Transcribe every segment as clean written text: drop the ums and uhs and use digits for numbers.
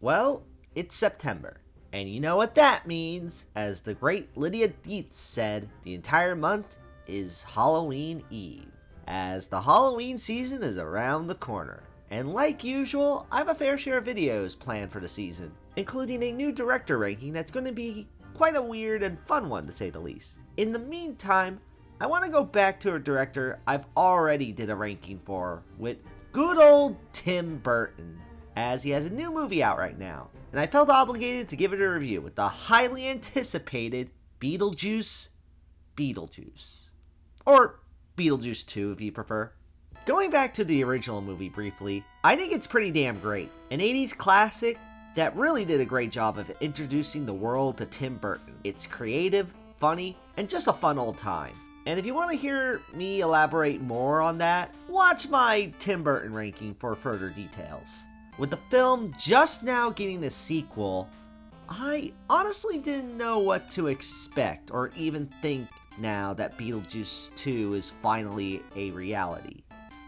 Well, it's September. And you know what that means. As the great Lydia Dietz said, the entire month is Halloween Eve, as the Halloween season is around the corner. And like usual, I have a fair share of videos planned for the season, including a new director ranking that's going to be quite a weird and fun one to say the least. In the meantime, I want to go back to a director I've already did a ranking for with good old Tim Burton, as he has a new movie out right now, and I felt obligated to give it a review with the highly anticipated Beetlejuice Beetlejuice. Or Beetlejuice 2 if you prefer. Going back to the original movie briefly, I think it's pretty damn great. An 80s classic that really did a great job of introducing the world to Tim Burton. It's creative, funny, and just a fun old time. And if you want to hear me elaborate more on that, watch my Tim Burton ranking for further details. With the film just now getting a sequel, I honestly didn't know what to expect or even think now that Beetlejuice 2 is finally a reality.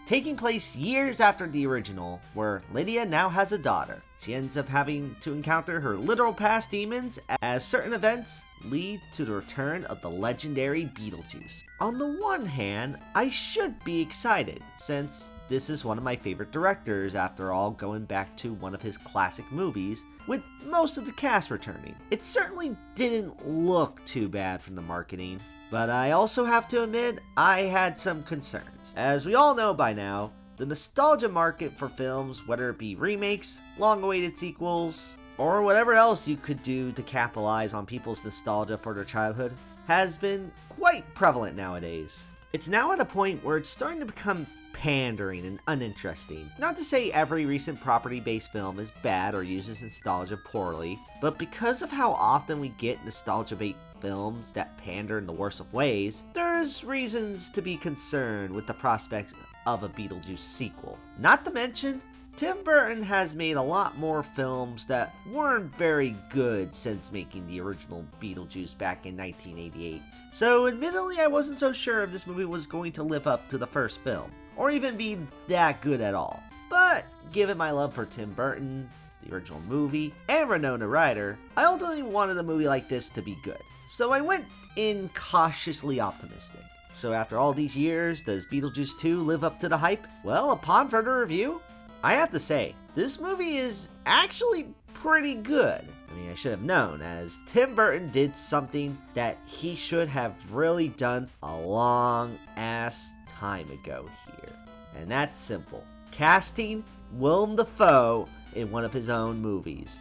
Taking place years after the original, where Lydia now has a daughter. She ends up having to encounter her literal past demons as certain events lead to the return of the legendary Beetlejuice. On the one hand, I should be excited, since this is one of my favorite directors after all, going back to one of his classic movies, with most of the cast returning. It certainly didn't look too bad from the marketing, but I also have to admit I had some concerns. As we all know by now, the nostalgia market for films, whether it be remakes, long-awaited sequels, or whatever else you could do to capitalize on people's nostalgia for their childhood, has been quite prevalent nowadays. It's now at a point where it's starting to become pandering and uninteresting. Not to say every recent property-based film is bad or uses nostalgia poorly, but because of how often we get nostalgia-based films that pander in the worst of ways, there's reasons to be concerned with the prospect of a Beetlejuice sequel. Not to mention, Tim Burton has made a lot more films that weren't very good since making the original Beetlejuice back in 1988. So admittedly, I wasn't so sure if this movie was going to live up to the first film, or even be that good at all. But given my love for Tim Burton, the original movie, and Winona Ryder, I ultimately wanted a movie like this to be good. So I went in cautiously optimistic. So after all these years, does Beetlejuice 2 live up to the hype? Well, upon further review, I have to say, this movie is actually pretty good. I mean, I should have known, as Tim Burton did something that he should have really done a long ass time ago here. And that's simple. Casting Willem Dafoe in one of his own movies.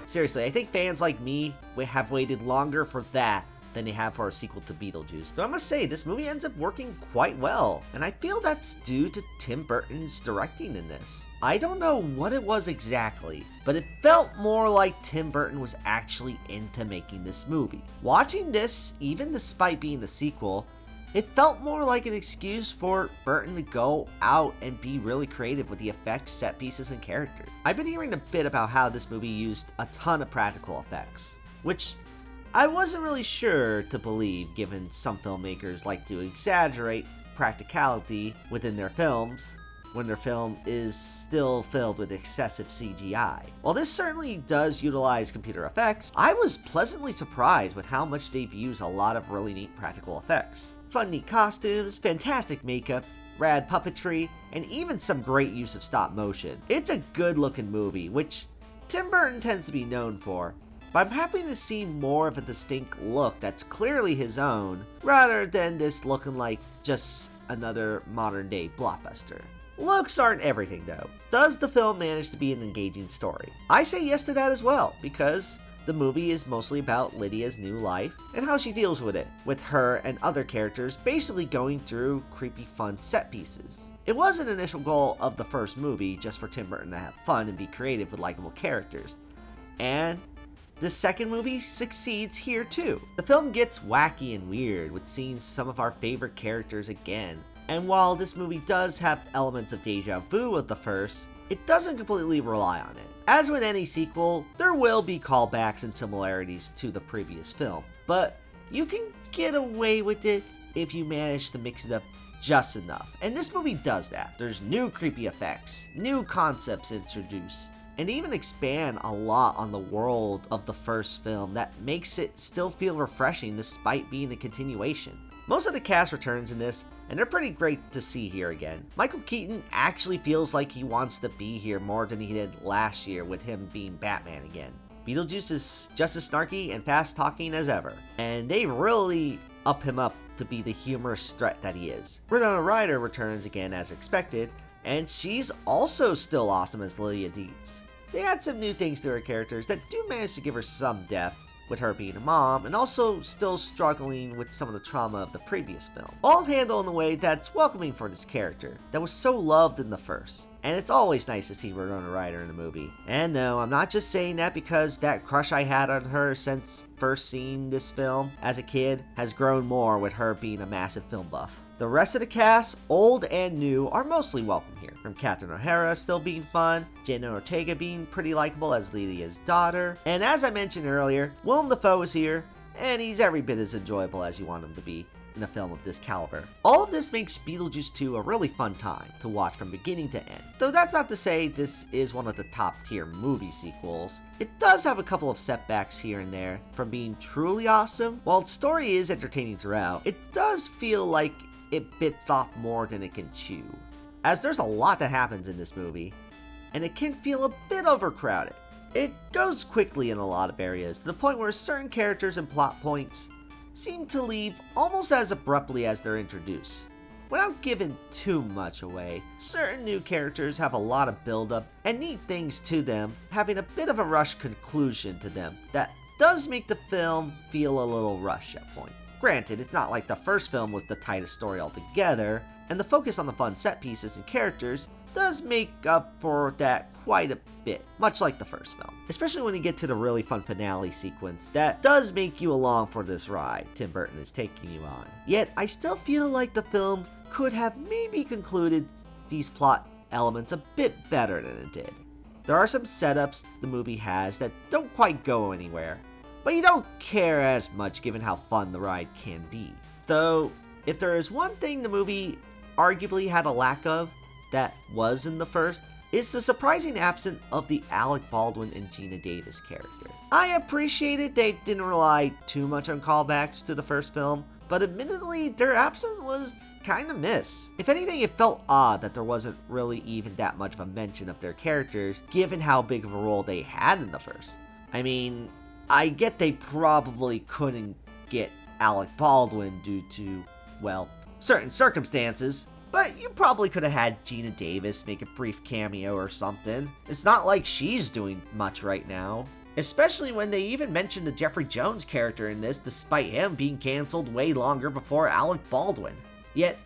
Seriously, I think fans like me have waited longer for that than they have for a sequel to Beetlejuice. Though I must say, this movie ends up working quite well, and I feel that's due to Tim Burton's directing in this. I don't know what it was exactly, but it felt more like Tim Burton was actually into making this movie. Watching this, even despite being the sequel, it felt more like an excuse for Burton to go out and be really creative with the effects, set pieces, and characters. I've been hearing a bit about how this movie used a ton of practical effects, which I wasn't really sure to believe, given some filmmakers like to exaggerate practicality within their films when their film is still filled with excessive CGI. While this certainly does utilize computer effects, I was pleasantly surprised with how much they've used a lot of really neat practical effects. Fun, neat costumes, fantastic makeup, rad puppetry, and even some great use of stop motion. It's a good looking movie, which Tim Burton tends to be known for, but I'm happy to see more of a distinct look that's clearly his own, rather than this looking like just another modern day blockbuster. Looks aren't everything though. Does the film manage to be an engaging story? I say yes to that as well, because the movie is mostly about Lydia's new life and how she deals with it, with her and other characters basically going through creepy fun set pieces. It was an initial goal of the first movie just for Tim Burton to have fun and be creative with likable characters, and the second movie succeeds here too. The film gets wacky and weird with seeing some of our favorite characters again, and while this movie does have elements of deja vu of the first, it doesn't completely rely on it. As with any sequel, there will be callbacks and similarities to the previous film, but you can get away with it if you manage to mix it up just enough. And this movie does that. There's new creepy effects, new concepts introduced, and even expand a lot on the world of the first film that makes it still feel refreshing despite being a continuation. Most of the cast returns in this, and they're pretty great to see here again. Michael Keaton actually feels like he wants to be here more than he did last year with him being Batman again. Beetlejuice is just as snarky and fast-talking as ever, and they really up him up to be the humorous threat that he is. Winona Ryder returns again as expected, and she's also still awesome as Lydia Dietz. They add some new things to her characters that do manage to give her some depth, with her being a mom, and also still struggling with some of the trauma of the previous film. All handled in a way that's welcoming for this character, that was so loved in the first. And it's always nice to see Winona Ryder in a movie. And no, I'm not just saying that because that crush I had on her since first seeing this film as a kid has grown more with her being a massive film buff. The rest of the cast, old and new, are mostly welcome here. From Catherine O'Hara still being fun, Jenna Ortega being pretty likable as Lydia's daughter, and as I mentioned earlier, Willem Dafoe is here, and he's every bit as enjoyable as you want him to be in a film of this caliber. All of this makes Beetlejuice 2 a really fun time to watch from beginning to end. Though that's not to say this is one of the top tier movie sequels. It does have a couple of setbacks here and there from being truly awesome. While its story is entertaining throughout, it does feel like it bits off more than it can chew, as there's a lot that happens in this movie, and it can feel a bit overcrowded. It goes quickly in a lot of areas, to the point where certain characters and plot points seem to leave almost as abruptly as they're introduced. Without giving too much away, certain new characters have a lot of build-up and neat things to them, having a bit of a rushed conclusion to them that does make the film feel a little rushed at points. Granted, it's not like the first film was the tightest story altogether, and the focus on the fun set pieces and characters does make up for that quite a bit, much like the first film. Especially when you get to the really fun finale sequence that does make you along for this ride Tim Burton is taking you on. Yet, I still feel like the film could have maybe concluded these plot elements a bit better than it did. There are some setups the movie has that don't quite go anywhere, but you don't care as much given how fun the ride can be. Though, if there is one thing the movie arguably had a lack of that was in the first, it's the surprising absence of the Alec Baldwin and Gina Davis character. I appreciated they didn't rely too much on callbacks to the first film, but admittedly their absence was kinda miss. If anything, it felt odd that there wasn't really even that much of a mention of their characters given how big of a role they had in the first. I mean, I get they probably couldn't get Alec Baldwin due to, well, certain circumstances, but you probably could have had Gina Davis make a brief cameo or something. It's not like she's doing much right now. Especially when they even mentioned the Jeffrey Jones character in this, despite him being cancelled way longer before Alec Baldwin. Yet,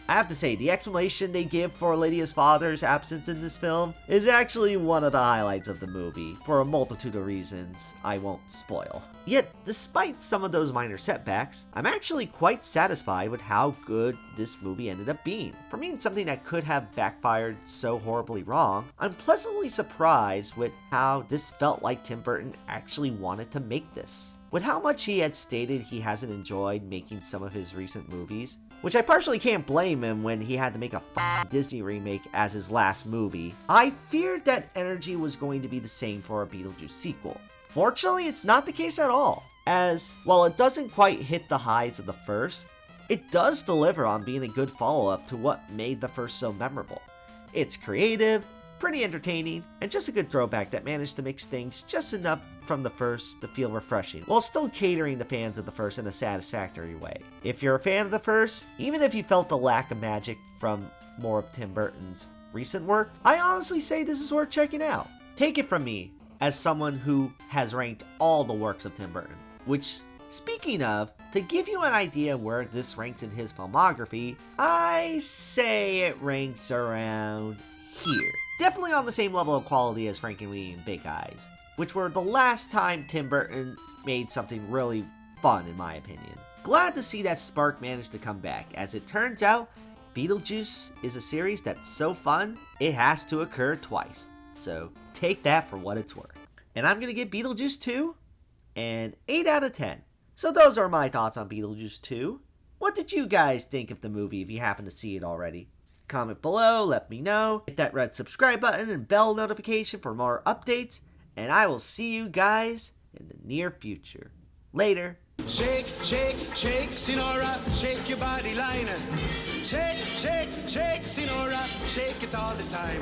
I have to say, the explanation they give for Lydia's father's absence in this film is actually one of the highlights of the movie, for a multitude of reasons I won't spoil. Yet, despite some of those minor setbacks, I'm actually quite satisfied with how good this movie ended up being. For being something that could have backfired so horribly wrong, I'm pleasantly surprised with how this felt like Tim Burton actually wanted to make this. With how much he had stated he hasn't enjoyed making some of his recent movies, which I partially can't blame him when he had to make a Disney remake as his last movie, I feared that energy was going to be the same for a Beetlejuice sequel. Fortunately, it's not the case at all, as while it doesn't quite hit the highs of the first, it does deliver on being a good follow-up to what made the first so memorable. It's creative, pretty entertaining, and just a good throwback that managed to mix things just enough from the first to feel refreshing, while still catering to fans of the first in a satisfactory way. If you're a fan of the first, even if you felt the lack of magic from more of Tim Burton's recent work, I honestly say this is worth checking out. Take it from me, as someone who has ranked all the works of Tim Burton, which, speaking of, to give you an idea where this ranks in his filmography, I say it ranks around here. Definitely on the same level of quality as Frankenweenie and Big Eyes, which were the last time Tim Burton made something really fun in my opinion. Glad to see that spark managed to come back, as it turns out, Beetlejuice is a series that's so fun, it has to occur twice. So take that for what it's worth. And I'm going to give Beetlejuice 2 an 8 out of 10. So those are my thoughts on Beetlejuice 2. What did you guys think of the movie if you happen to see it already? Comment below, let me know. Hit that red subscribe button and bell notification for more updates. And I will see you guys in the near future. Later. Shake, shake, shake, Sinora, shake your body line. Shake, shake, shake, Sinora, shake it all the time.